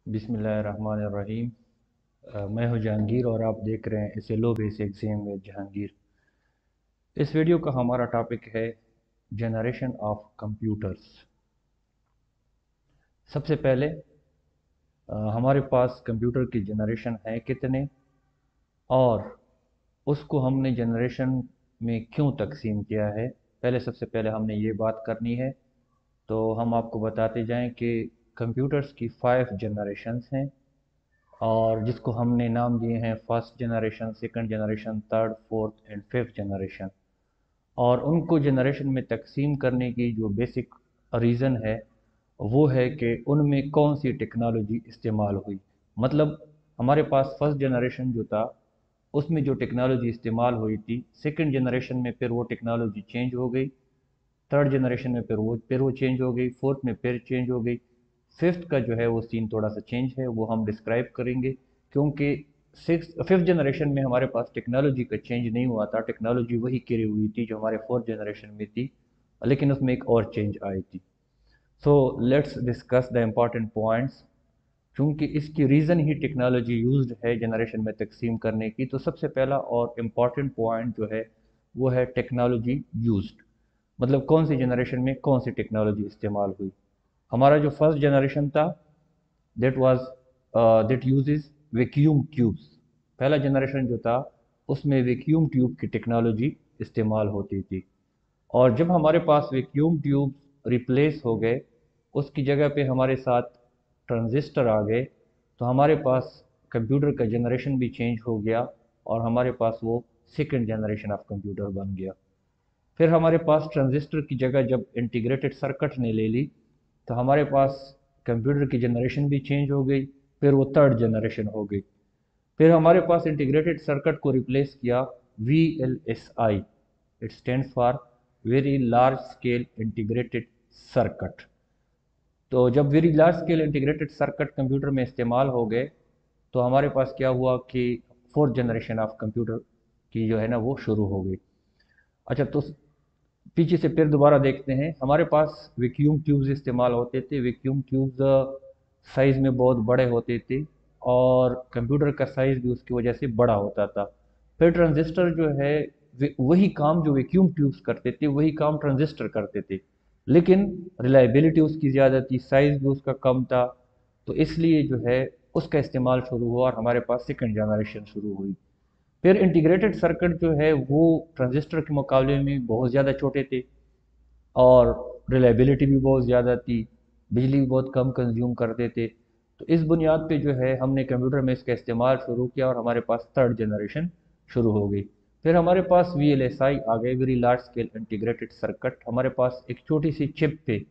बिस्मिल्लाहिर्रहमानिर्रहीम। मैं हूं जहांगीर और आप देख रहे हैं इसे लो बेस एग्जाम विद जहांगीर। इस वीडियो का हमारा टॉपिक है जनरेशन ऑफ कंप्यूटर्स। सबसे पहले हमारे पास कंप्यूटर की जनरेशन है कितने और उसको हमने जनरेशन में क्यों तकसीम किया है। पहले सबसे पहले हमने ये बात करनी है। तो हम आपको बताते जाएं कि कंप्यूटर्स की 5 जनरेशन्स हैं और जिसको हमने नाम दिए हैं first generation, second generation, third, fourth and fifth generation. और उनको जनरेशन में तकसीम करने की जो बेसिक रीज़न है वो है कि उनमें कौन सी टेक्नोलॉजी इस्तेमाल हुई। मतलब हमारे पास फर्स्ट जनरेशन जो था उसमें जो टेक्नोलॉजी इस्तेमाल हुई थी, सेकंड जनरेशन में फिर वो टेक्नोलॉजी चेंज हो गई, थर्ड जनरेशन में फिर वो चेंज हो गई, फोर्थ में फिर चेंज हो गई, फिफ्थ का जो है वो सीन थोड़ा सा चेंज है, वो हम डिस्क्राइब करेंगे। क्योंकि फिफ्थ जनरेशन में हमारे पास टेक्नोलॉजी का चेंज नहीं हुआ था, टेक्नोलॉजी वही करी हुई थी जो हमारे फोर्थ जनरेशन में थी, लेकिन उसमें एक और चेंज आई थी। So let's discuss the important points. चूँकि इसकी रीज़न ही टेक्नोलॉजी यूज्ड है जनरेशन में तकसीम करने की, तो सबसे पहला और इम्पॉर्टेंट पॉइंट जो है वो है टेक्नोलॉजी यूज्ड। मतलब कौन सी जनरेशन में कौन सी टेक्नोलॉजी इस्तेमाल हुई। हमारा जो फर्स्ट जनरेशन था that was that uses vacuum tubes. पहला जनरेशन जो था उसमें वैक्यूम ट्यूब की टेक्नोलॉजी इस्तेमाल होती थी। और जब हमारे पास वैक्यूम ट्यूब रिप्लेस हो गए, उसकी जगह पे हमारे साथ ट्रांजिस्टर आ गए, तो हमारे पास कंप्यूटर का जनरेशन भी चेंज हो गया और हमारे पास वो सेकंड जनरेशन ऑफ कंप्यूटर बन गया। फिर हमारे पास ट्रांजिस्टर की जगह जब इंटीग्रेटेड सर्किट ने ले ली, तो हमारे पास कंप्यूटर की जनरेशन भी चेंज हो गई, फिर वो थर्ड जनरेशन हो गई। फिर हमारे पास इंटीग्रेटेड सर्किट को रिप्लेस किया VLSI। It stands for very large scale integrated circuit. तो जब very large scale integrated circuit computer में इस्तेमाल हो गए, तो हमारे पास क्या हुआ कि फोर्थ जनरेशन ऑफ कंप्यूटर की जो है ना वो शुरू हो गई। अच्छा, तो पीछे से फिर दोबारा देखते हैं। हमारे पास वैक्यूम ट्यूब्स इस्तेमाल होते थे। वैक्यूम ट्यूब्स साइज़ में बहुत बड़े होते थे और कंप्यूटर का साइज़ भी उसकी वजह से बड़ा होता था। फिर ट्रांजिस्टर जो है वही काम जो वैक्यूम ट्यूब्स करते थे वही काम ट्रांजिस्टर करते थे, लेकिन रिलायबिलिटी उसकी ज़्यादा थी, साइज़ भी उसका कम था। तो इसलिए जो है उसका इस्तेमाल शुरू हुआ और हमारे पास सेकंड जनरेशन शुरू हुई। फिर इंटीग्रेटेड सर्किट जो है वो ट्रांजिस्टर के मुकाबले में बहुत ज़्यादा छोटे थे और रिलायबिलिटी भी बहुत ज़्यादा थी, बिजली भी बहुत कम कंज्यूम करते थे। तो इस बुनियाद पे जो है हमने कंप्यूटर में इसका इस्तेमाल शुरू किया और हमारे पास थर्ड जनरेशन शुरू हो गई। फिर हमारे पास VLSI आ गए, very large scale integrated circuit. हमारे पास एक छोटी सी चिप पे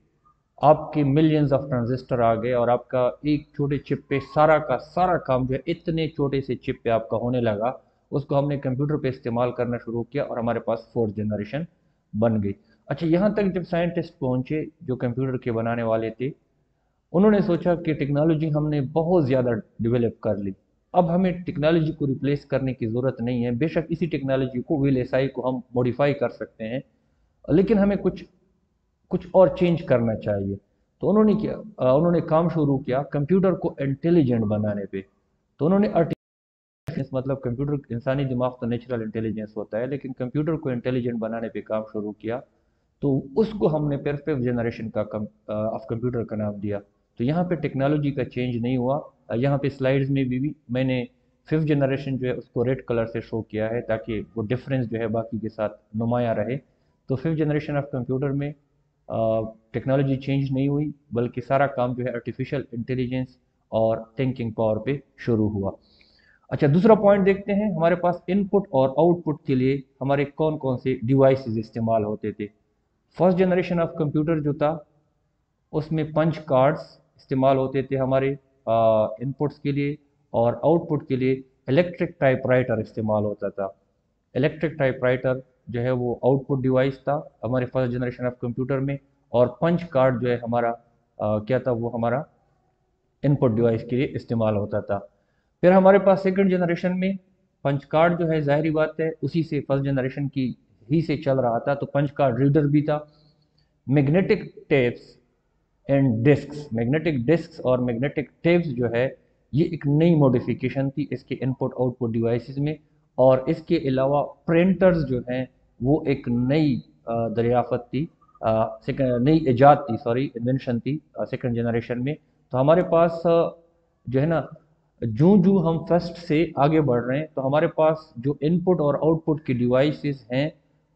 आपके मिलियंस ऑफ ट्रांजिस्टर आ गए और आपका एक छोटे चिप पे सारा का सारा काम जो है इतने छोटे से चिप पे आपका होने लगा। उसको हमने कंप्यूटर पे इस्तेमाल करना शुरू किया और हमारे पास फोर्थ जनरेशन बन गई। अच्छा, यहाँ तक जब साइंटिस्ट पहुँचे जो कंप्यूटर के बनाने वाले थे, उन्होंने सोचा कि टेक्नोलॉजी हमने बहुत ज़्यादा डेवलप कर ली, अब हमें टेक्नोलॉजी को रिप्लेस करने की ज़रूरत नहीं है। बेशक इसी टेक्नोलॉजी को VLSI को हम मॉडिफाई कर सकते हैं, लेकिन हमें कुछ कुछ और चेंज करना चाहिए। तो उन्होंने काम शुरू किया कंप्यूटर को इंटेलिजेंट बनाने पे। तो उन्होंने मतलब कंप्यूटर, इंसानी दिमाग तो नेचुरल इंटेलिजेंस होता है, लेकिन कंप्यूटर को इंटेलिजेंट बनाने पे काम शुरू किया। तो उसको हमने फिर फिफ्थ जनरेशन का ऑफ कंप्यूटर का नाम दिया। तो यहाँ पे टेक्नोलॉजी का चेंज नहीं हुआ। यहाँ पे स्लाइड्स में भी मैंने फिफ्थ जनरेशन जो है उसको रेड कलर से शो किया है ताकि वो डिफरेंस जो है बाकी के साथ नुमाया रहे। तो फिफ्थ जनरेशन ऑफ कंप्यूटर में टेक्नोलॉजी चेंज नहीं हुई, बल्कि सारा काम जो है आर्टिफिशियल इंटेलिजेंस और थिंकिंग पावर पे शुरू हुआ। अच्छा, दूसरा पॉइंट देखते हैं। हमारे पास इनपुट और आउटपुट के लिए हमारे कौन कौन से डिवाइसेस इस्तेमाल होते थे। फर्स्ट जनरेशन ऑफ कंप्यूटर जो था उसमें पंच कार्ड्स इस्तेमाल होते थे हमारे इनपुट्स के लिए, और आउटपुट के लिए इलेक्ट्रिक टाइपराइटर इस्तेमाल होता था। इलेक्ट्रिक टाइपराइटर जो है वो आउटपुट डिवाइस था हमारे फर्स्ट जनरेशन ऑफ कंप्यूटर में, और पंच कार्ड जो है हमारा क्या था, वो हमारा इनपुट डिवाइस के लिए इस्तेमाल होता था। फिर हमारे पास सेकंड जनरेशन में पंच कार्ड जो है, जाहिर बात है उसी से फर्स्ट जनरेशन की ही से चल रहा था, तो पंच कार्ड रीडर भी था। Magnetic tapes and discuss. Magnetic discuss اور میگنیٹک ٹیپس جو ہے یہ ایک نئی موڈیفیکیشن تھی اس کے انپٹ آؤٹ پٹ ڈیوائسز میں، اور اس کے علاوہ پرنٹرز جو ہیں وہ ایک نئی دریافت تھی، نئی ایجاد تھی، انوینشن تھی سیکنڈ جنریشن میں. تو ہمارے پاس جو ہے نا، جو ہم فرسٹ سے آگے بڑھ رہے ہیں تو ہمارے پاس جو انپٹ اور آؤٹ پٹ کی ڈیوائسز ہیں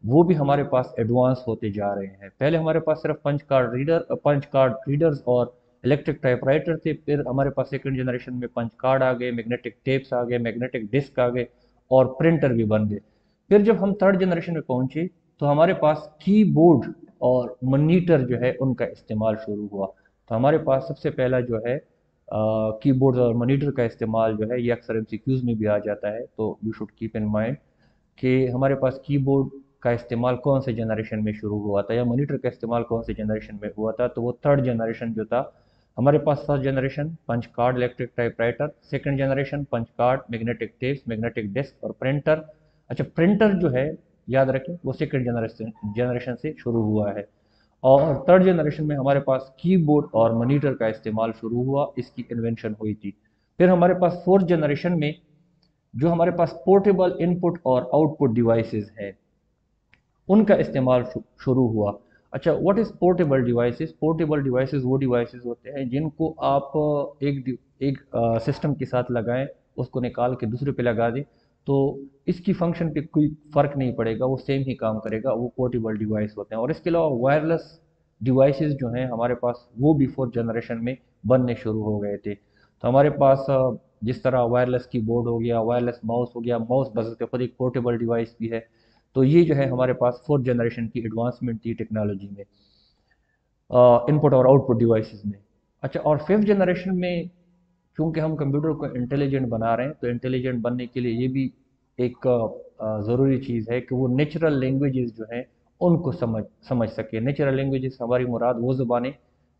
وہ بھی ہمارے پاس ایڈوانس ہوتے جا رہے ہیں. پہلے ہمارے پاس صرف پنچ کارڈ ریڈرز اور الیکٹرک ٹائپ رائٹر تھے. پھر ہمارے پاس سیکنڈ جنریشن میں پنچ کارڈ آ گئے، میگنیٹک ٹیپس آ گئے، میگنیٹک ڈسک آ گئے اور پرنٹر بھی بن گئے. پھر جب ہم تھرڈ جنریشن میں پہنچے تو ہمارے پاس کی بورڈ اور مانیٹر جو ہے ان کا استعمال شروع ہوا. تو ہمارے پاس سب سے پہلا جو ہے کی بورڈ اور مانیٹر کا استعمال جو ہے یہ اکثر MCQs میں بھی آ جاتا ہے، تو you should keep in mind کہ ہمارے پاس کی بورڈ کا استعمال کون سے جنریشن میں شروع ہوا تھا یا مانیٹر کا استعمال کون سے جنریشن میں ہوا تھا. تو وہ تھرڈ جنریشن جو تھا ہمارے پاس، first generation punch card electric typewriter, second generation punch card magnetic tapes magnetic disk اور پرنٹر. اچھا، پرنٹر جو ہے یاد رکھیں وہ سیکنڈ جنریشن سے شروع ہوا ہے. اور تھرڈ جنریشن میں ہمارے پاس کی بورڈ اور مانیٹر کا استعمال شروع ہوا، اس کی انوینشن ہوئی تھی. پھر ہمارے پاس فورتھ جنریشن میں جو ہمارے پاس پورٹیبل انپٹ اور آؤٹ پٹ ڈیوائسز ہیں ان کا استعمال شروع ہوا. اچھا، what is portable devices? Portable devices وہ ڈیوائسز ہوتے ہیں جن کو آپ ایک سسٹم کے ساتھ لگائیں، اس کو نکال کے دوسرے پہ لگا دیں تو اس کی فنکشن پہ کوئی فرق نہیں پڑے گا، وہ سیم ہی کام کرے گا، وہ پورٹیبل ڈیوائس ہوتے ہیں. اور اس کے علاوہ وائرلیس ڈیوائسز جو ہیں ہمارے پاس وہ بھی فورتھ جنریشن میں بننے شروع ہو گئے تھے. تو ہمارے پاس جس طرح وائرلیس کی بورڈ ہو گیا، وائرلیس ماؤس ہو گیا، ماؤس بذات خود ایک پورٹیبل ڈیوائس بھی ہے. تو یہ جو ہے ہمارے پاس فورتھ جنریشن کی ایڈوانسمنٹ تھی ٹیکنالوجی میں، انپٹ اور آؤٹ پٹ ڈیوائسز میں. اچھا، اور ففتھ جنریشن میں چونکہ ہم کمپیوٹر کو انٹیلیجنٹ بنا رہے ہیں تو انٹیلیجنٹ بننے کے لیے یہ بھی ایک ضروری چیز ہے کہ وہ نیچرل لینگویجز جو ہیں ان کو سمجھ سکے. نیچرل لینگویجز ہماری مراد وہ زبانیں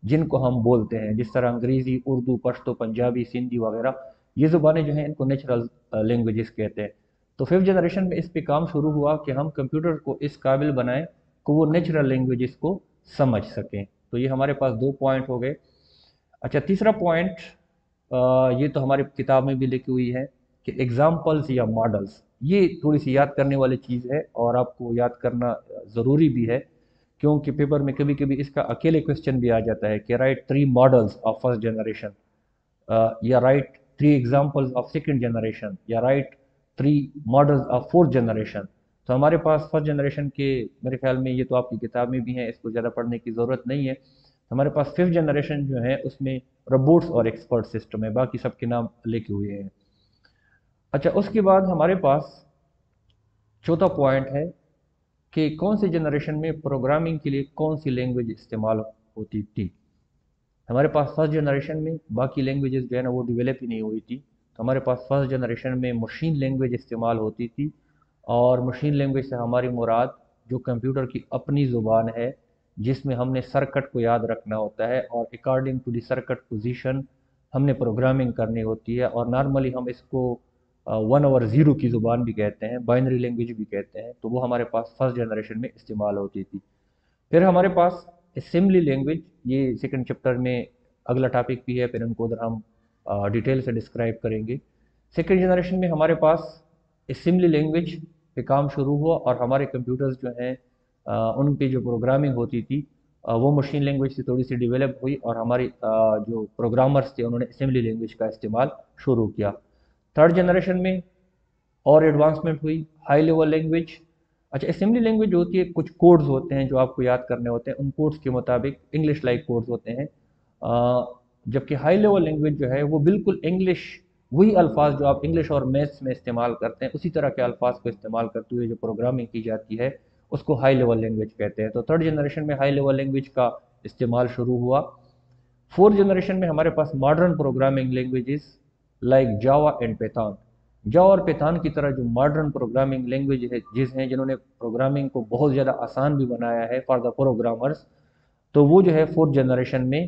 جن کو ہم بولتے ہیں، جس طرح انگریزی، اردو، پشتو، پنجابی، سندھی وغیرہ، یہ زبانیں جو ہیں ان کو نیچرل لینگویجز کہتے ہیں. تو ففتھ جنریشن میں اس پہ کام شروع ہوا کہ ہم کمپیوٹر کو اس قابل بنائیں کہ وہ نیچرل لینگویجز کو سمجھ سکیں. تو یہ ہمارے پاس 2 پوائنٹ ہو گئے. اچھا، تیسرا پوائنٹ یہ تو ہماری کتاب میں بھی لکھی ہوئی ہے کہ ایگزامپلز یا ماڈلز، یہ تھوڑی سی یاد کرنے والی چیز ہے اور آپ کو یاد کرنا ضروری بھی ہے کیونکہ پیپر میں کبھی کبھی اس کا اکیلے کوشچن بھی آ جاتا ہے کہ write 3 models of first generation, یا write 3 examples of second generation, یا write 3 models of fourth generation. تو ہمارے پاس فرسٹ جنریشن کے میرے خیال میں یہ تو آپ کی کتاب میں بھی ہیں، اس کو زیادہ پڑھنے کی ضرورت نہیں ہے. ہمارے پاس ففتھ جنریشن جو ہے اس میں روبوٹس اور ایکسپرٹ سسٹم ہے، باقی سب کے نام لکھے ہوئے ہیں. اچھا، اس کے بعد ہمارے پاس چوتھا پوائنٹ ہے کہ کون سی جنریشن میں پروگرامنگ کے لیے کون سی لینگویج استعمال ہوتی تھی. ہمارے پاس فرسٹ جنریشن میں باقی لینگویجز جو ہے نا وہ ڈیولپ ہی نہیں ہوئی تھی. تو ہمارے پاس فرسٹ جنریشن میں مشین لینگویج استعمال ہوتی تھی، اور مشین لینگویج سے ہماری مراد جو کمپیوٹر کی اپنی زبان ہے جس میں ہم نے سرکٹ کو یاد رکھنا ہوتا ہے اور according to the circuit position ہم نے پروگرامنگ کرنی ہوتی ہے. اور نارملی ہم اس کو 1 اور 0 کی زبان بھی کہتے ہیں، بائنری لینگویج بھی کہتے ہیں. تو وہ ہمارے پاس فرسٹ جنریشن میں استعمال ہوتی تھی. پھر ہمارے پاس اسمبلی لینگویج، یہ سیکنڈ چیپٹر میں اگلا ٹاپک بھی ہے، پھر ان کو ادھر ہم ڈیٹیل سے ڈسکرائب کریں گے. سیکنڈ جنریشن میں ہمارے پاس اسمبلی لینگویج پہ کام شروع ہوا اور ہمارے کمپیوٹرز جو ہیں ان پہ جو پروگرامنگ ہوتی تھی وہ مشین لینگویج سے تھوڑی سی ڈیولپ ہوئی، اور ہماری جو پروگرامرز تھے انہوں نے اسمبلی لینگویج کا استعمال شروع کیا. تھرڈ جنریشن میں اور ایڈوانسمنٹ ہوئی، ہائی لیول لینگویج. اچھا، اسمبلی لینگویج ہوتی ہے، کچھ کوڈز ہوتے ہیں جو آپ کو یاد کرنے ہوتے ہیں، ان کوڈز کے مطابق انگلش لائک کوڈز ہوتے ہیں. جبکہ ہائی لیول لینگویج جو ہے وہ بالکل انگلش، وہی الفاظ جو آپ انگلش اور میتھس میں استعمال کرتے ہیں اسی طرح کے الفاظ کو استعمال کرتے ہوئے جو پروگرامنگ کی جاتی ہے اس کو ہائی لیول لینگویج کہتے ہیں. تو تھرڈ جنریشن میں ہائی لیول لینگویج کا استعمال شروع ہوا. فورتھ جنریشن میں ہمارے پاس modern programming languages like Java and Python. Java اور پیتھان کی طرح جو ماڈرن پروگرامنگ لینگویجز ہیں جنہوں نے پروگرامنگ کو بہت زیادہ آسان بھی بنایا ہے فار دا پروگرامرز، تو وہ جو ہے فورتھ جنریشن میں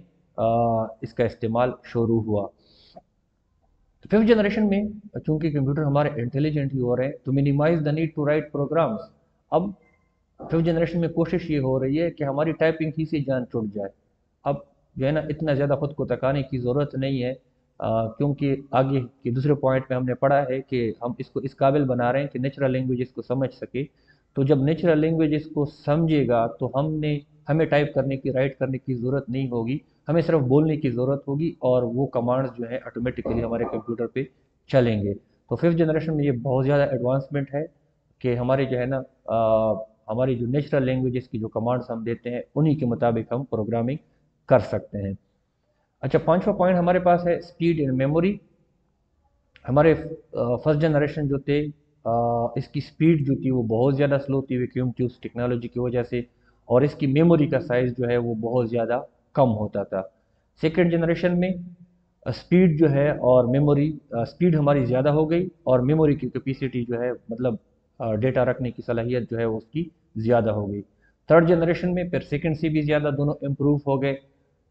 اس کا استعمال شروع ہوا. ففتھ جنریشن میں چونکہ کمپیوٹر ہمارے انٹیلیجنٹ ہی ہو رہے ہیں تو minimise the need to write programs. اب ففتھ جنریشن میں کوشش یہ ہو رہی ہے کہ ہماری ٹائپنگ ہی سے جان چھوٹ جائے. اب जो है ना इतना ज़्यादा ख़ुद को थकाने की ज़रूरत नहीं है, क्योंकि आगे के दूसरे पॉइंट में हमने पढ़ा है कि हम इसको इस काबिल बना रहे हैं कि नेचुरल लैंग्वेज इसको समझ सके। तो जब नेचुरल लैंग्वेज इसको समझेगा तो हमें टाइप करने की, राइट करने की ज़रूरत नहीं होगी, हमें सिर्फ बोलने की ज़रूरत होगी और वो कमांड्स जो है ऑटोमेटिकली हमारे कंप्यूटर पे चलेंगे। तो फिफ्थ जनरेशन में ये बहुत ज़्यादा एडवांसमेंट है कि हमारे जो है ना हमारी जो नेचुरल लैंग्वेजेस की जो कमांड्स हम देते हैं उन्हीं के मुताबिक हम प्रोग्रामिंग कर सकते हैं। अच्छा, पांचवा पॉइंट हमारे पास है स्पीड इन मेमोरी। हमारे फर्स्ट जनरेशन जो थे, इसकी स्पीड जो थी वो बहुत ज़्यादा स्लो थी वैक्यूम ट्यूब्स टेक्नोलॉजी की वजह से, और इसकी मेमोरी का साइज़ जो है वो बहुत ज़्यादा कम होता था। सेकेंड जनरेशन में स्पीड जो है और मेमोरी, स्पीड हमारी ज़्यादा हो गई और मेमोरी की कैपेसिटी जो है, मतलब डेटा रखने की सलाहियत जो है वो उसकी ज़्यादा हो गई। थर्ड जनरेशन में फिर सेकेंड से भी ज़्यादा दोनों इम्प्रूव हो गए।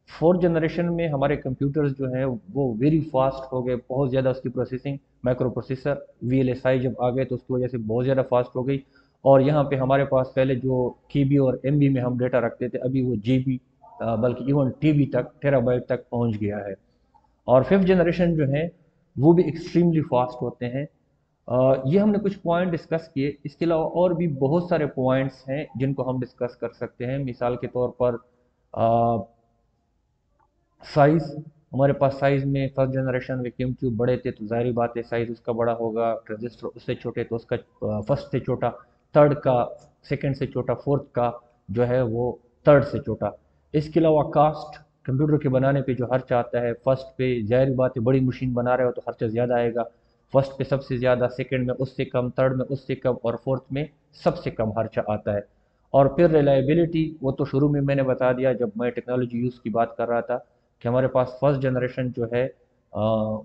फोर्थ जनरेशन में हमारे कंप्यूटर्स जो हैं वो वेरी फास्ट हो गए, बहुत ज़्यादा उसकी प्रोसेसिंग, माइक्रो प्रोसेसर VLSI जब आ गए तो उसकी वजह से बहुत ज़्यादा फास्ट हो गई। और यहाँ पे हमारे पास पहले जो KB और MB में हम डेटा रखते थे, अभी वो GB, बल्कि इवन TB तक, टेराबाइट तक पहुँच गया है। और फिफ्थ जनरेशन जो है वो भी एक्सट्रीमली फास्ट होते हैं। ये हमने कुछ पॉइंट डिस्कस किए, इसके अलावा और भी बहुत सारे पॉइंट्स हैं जिनको हम डिस्कस कर सकते हैं। मिसाल के तौर पर साइज़, हमारे पास साइज़ में फर्स्ट जनरेशन वैक्यूम ट्यूब बड़े थे तो ज़ाहिर बात है साइज़ उसका बड़ा होगा, ट्रांजिस्टर उससे छोटे तो उसका फर्स्ट से छोटा, थर्ड का सेकंड से छोटा, फोर्थ का जो है वो थर्ड से छोटा। इसके अलावा कास्ट, कंप्यूटर के बनाने पे जो खर्चा आता है, फर्स्ट पे ज़ाहिर बात है बड़ी मशीन बना रहे हो तो खर्चा ज़्यादा आएगा, फर्स्ट पे सबसे ज़्यादा, सेकंड में उससे कम, थर्ड में उससे कम और फोर्थ में सबसे कम खर्चा आता है। और फिर रिलायबिलिटी, वो तो शुरू में मैंने बता दिया जब मैं टेक्नोलॉजी यूज़ की बात कर रहा था कि हमारे पास फर्स्ट जनरेशन जो है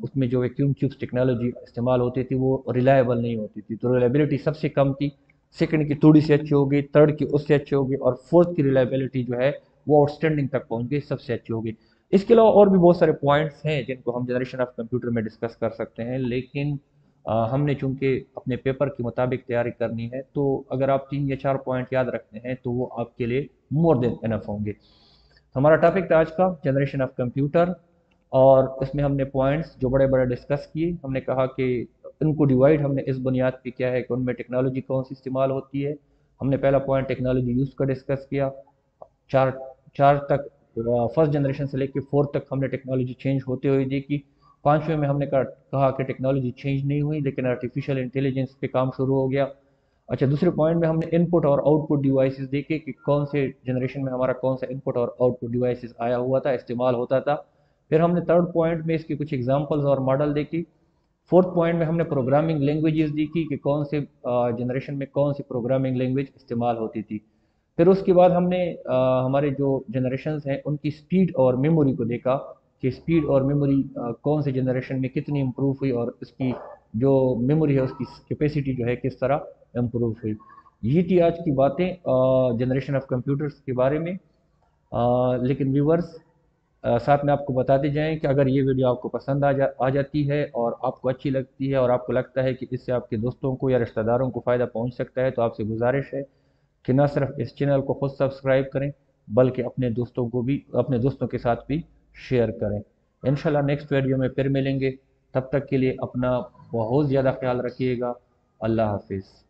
उसमें जो वैक्यूम ट्यूब्स टेक्नोलॉजी इस्तेमाल होती थी वो रिलायबल नहीं होती थी, तो रिलायबिलिटी सबसे कम थी। सेकंड की थोड़ी सी अच्छी हो गई, थर्ड की उससे अच्छी हो गई और फोर्थ की रिलायबिलिटी जो है वो आउटस्टैंडिंग तक पहुंच गई, सबसे अच्छी हो गई। इसके अलावा और भी बहुत सारे पॉइंट्स हैं जिनको हम जनरेशन ऑफ कंप्यूटर में डिस्कस कर सकते हैं, लेकिन हमने चूंकि अपने पेपर के मुताबिक तैयारी करनी है तो अगर आप 3 या 4 पॉइंट याद रखते हैं तो वो आपके लिए मोर देन इनफ होंगे। हमारा टॉपिक था आज का जनरेशन ऑफ कंप्यूटर, और इसमें हमने पॉइंट्स जो बड़े बड़े डिस्कस किए, हमने कहा कि इनको डिवाइड हमने इस बुनियाद पे किया है कि उनमें टेक्नोलॉजी कौन सी इस्तेमाल होती है। हमने पहला पॉइंट टेक्नोलॉजी यूज़ का डिस्कस किया, चार चार तक, फर्स्ट जनरेशन से लेकर फोर्थ तक हमने टेक्नोलॉजी चेंज होते हुए देखी। पांचवें में हमने कहा कि टेक्नोलॉजी चेंज नहीं हुई लेकिन आर्टिफिशियल इंटेलिजेंस पे काम शुरू हो गया। अच्छा, दूसरे पॉइंट में हमने इनपुट और आउटपुट डिवाइसेस देखे कि कौन से जनरेशन में हमारा कौन सा इनपुट और आउटपुट डिवाइसेस आया हुआ था, इस्तेमाल होता था। फिर हमने थर्ड पॉइंट में इसके कुछ एग्जांपल्स और मॉडल देखी। फोर्थ पॉइंट में हमने प्रोग्रामिंग लैंग्वेजेस देखी कि कौन से जनरेशन में कौन सी प्रोग्रामिंग लैंग्वेज इस्तेमाल होती थी। फिर उसके बाद हमने हमारे जो जनरेशन्स हैं उनकी स्पीड और मेमोरी को देखा कि स्पीड और मेमोरी कौन से जनरेशन में कितनी इम्प्रूव हुई और उसकी जो मेमोरी है उसकी कैपेसिटी जो है किस तरह इम्प्रूव हुई। ये थी आज की बातें जनरेशन ऑफ कंप्यूटर्स के बारे में। लेकिन व्यूवर्स, साथ में आपको बताते जाएं कि अगर ये वीडियो आपको पसंद आ जाती है और आपको अच्छी लगती है और आपको लगता है कि इससे आपके दोस्तों को या रिश्तेदारों को फ़ायदा पहुंच सकता है तो आपसे गुजारिश है कि ना सिर्फ इस चैनल को खुद सब्सक्राइब करें बल्कि अपने दोस्तों को भी, अपने दोस्तों के साथ भी शेयर करें। इंशाल्लाह नेक्स्ट वीडियो में फिर मिलेंगे, तब तक के लिए अपना बहुत ज़्यादा ख्याल रखिएगा। अल्लाह हाफिज़।